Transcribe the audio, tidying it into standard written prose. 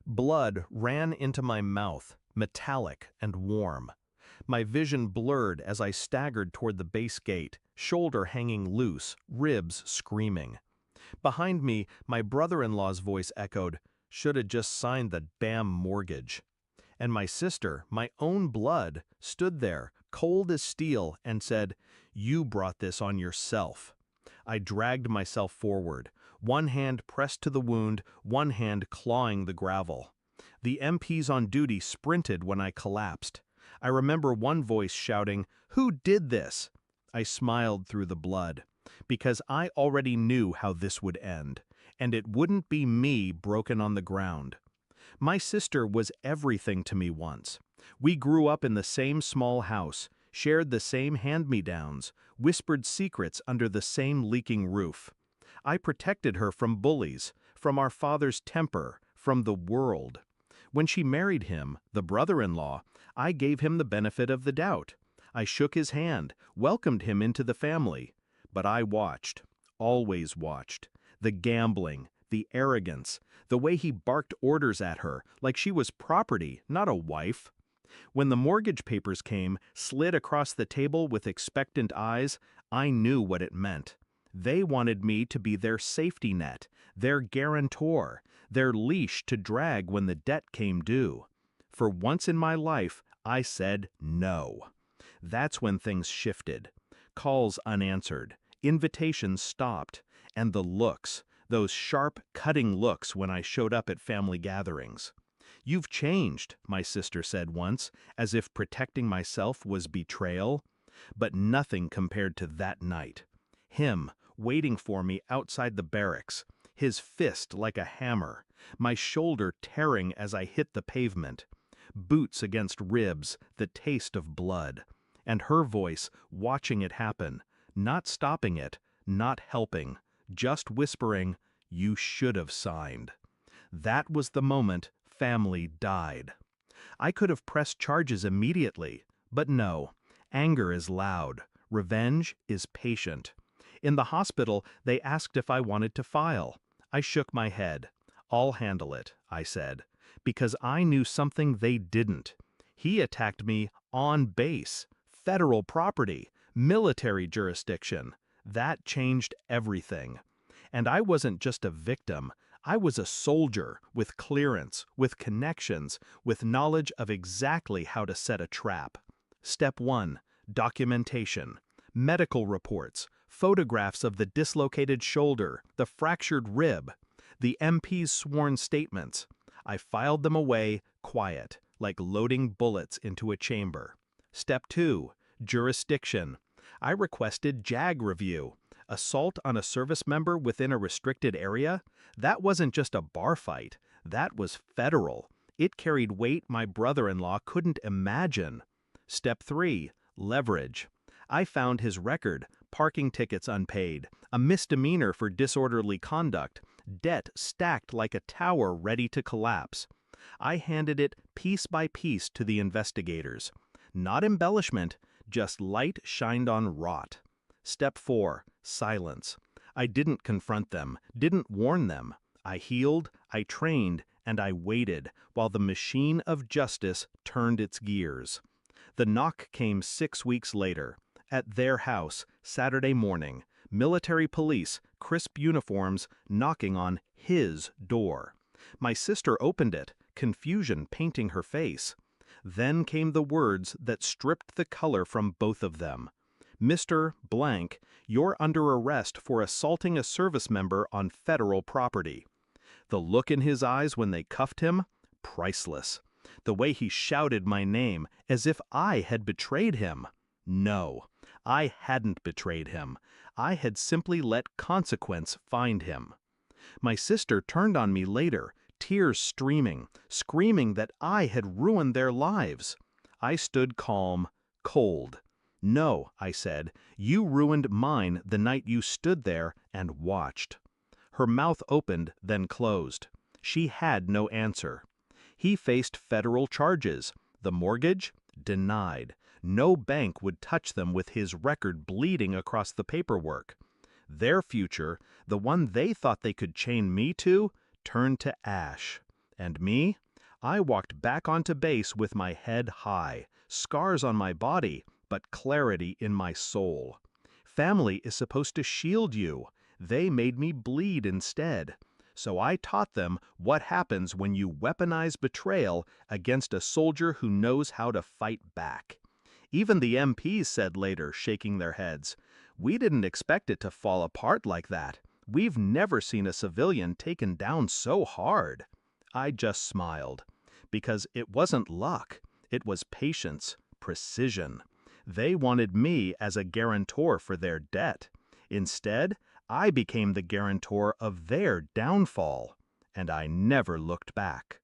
Blood ran into my mouth, metallic and warm. My vision blurred as I staggered toward the base gate, shoulder hanging loose, ribs screaming. Behind me, my brother-in-law's voice echoed, "Shoulda just signed the damn mortgage." And my sister, my own blood, stood there, cold as steel, and said, "You brought this on yourself." I dragged myself forward, one hand pressed to the wound, one hand clawing the gravel. The MPs on duty sprinted when I collapsed. I remember one voice shouting, "Who did this?" I smiled through the blood, because I already knew how this would end, and it wouldn't be me broken on the ground. My sister was everything to me once. We grew up in the same small house, shared the same hand-me-downs, whispered secrets under the same leaking roof. I protected her from bullies, from our father's temper, from the world. When she married him, the brother-in-law, I gave him the benefit of the doubt. I shook his hand, welcomed him into the family. But I watched, always watched. The gambling, the arrogance, the way he barked orders at her, like she was property, not a wife. When the mortgage papers came, slid across the table with expectant eyes, I knew what it meant. They wanted me to be their safety net, their guarantor, their leash to drag when the debt came due. For once in my life, I said no. That's when things shifted. Calls unanswered, invitations stopped, and the looks, those sharp, cutting looks when I showed up at family gatherings. "You've changed," my sister said once, as if protecting myself was betrayal. But nothing compared to that night. Him, waiting for me outside the barracks, his fist like a hammer, my shoulder tearing as I hit the pavement, boots against ribs, the taste of blood, and her voice watching it happen, not stopping it, not helping, just whispering, "You should have signed." That was the moment family died. I could have pressed charges immediately, but no. Anger is loud. Revenge is patient. In the hospital, they asked if I wanted to file. I shook my head. "I'll handle it," I said, because I knew something they didn't. He attacked me on base, federal property, military jurisdiction. That changed everything. And I wasn't just a victim. I was a soldier with clearance, with connections, with knowledge of exactly how to set a trap. Step 1, documentation. Medical reports, photographs of the dislocated shoulder, the fractured rib, the MP's sworn statements. I filed them away, quiet, like loading bullets into a chamber. Step 2, jurisdiction. I requested JAG review. Assault on a service member within a restricted area? That wasn't just a bar fight. That was federal. It carried weight my brother-in-law couldn't imagine. Step 3, leverage. I found his record, parking tickets unpaid, a misdemeanor for disorderly conduct, debt stacked like a tower ready to collapse. I handed it piece by piece to the investigators. Not embellishment, just light shined on rot. Step 4, silence. I didn't confront them, didn't warn them. I healed, I trained, and I waited while the machine of justice turned its gears. The knock came 6 weeks later. At their house, Saturday morning, military police, crisp uniforms, knocking on his door. My sister opened it, confusion painting her face. Then came the words that stripped the color from both of them. "Mr. Blank, you're under arrest for assaulting a service member on federal property." The look in his eyes when they cuffed him? Priceless. The way he shouted my name, as if I had betrayed him. No, I hadn't betrayed him. I had simply let consequence find him. My sister turned on me later, tears streaming, screaming that I had ruined their lives. I stood calm, cold. "No," I said, "you ruined mine the night you stood there and watched." Her mouth opened, then closed. She had no answer. He faced federal charges. The mortgage? Denied. No bank would touch them with his record bleeding across the paperwork. Their future, the one they thought they could chain me to, turned to ash. And me? I walked back onto base with my head high, scars on my body, but clarity in my soul. Family is supposed to shield you. They made me bleed instead. So I taught them what happens when you weaponize betrayal against a soldier who knows how to fight back. Even the MPs said later, shaking their heads, "We didn't expect it to fall apart like that. We've never seen a civilian taken down so hard." I just smiled. Because it wasn't luck. It was patience, precision. They wanted me as a guarantor for their debt. Instead, I became the guarantor of their downfall. And I never looked back.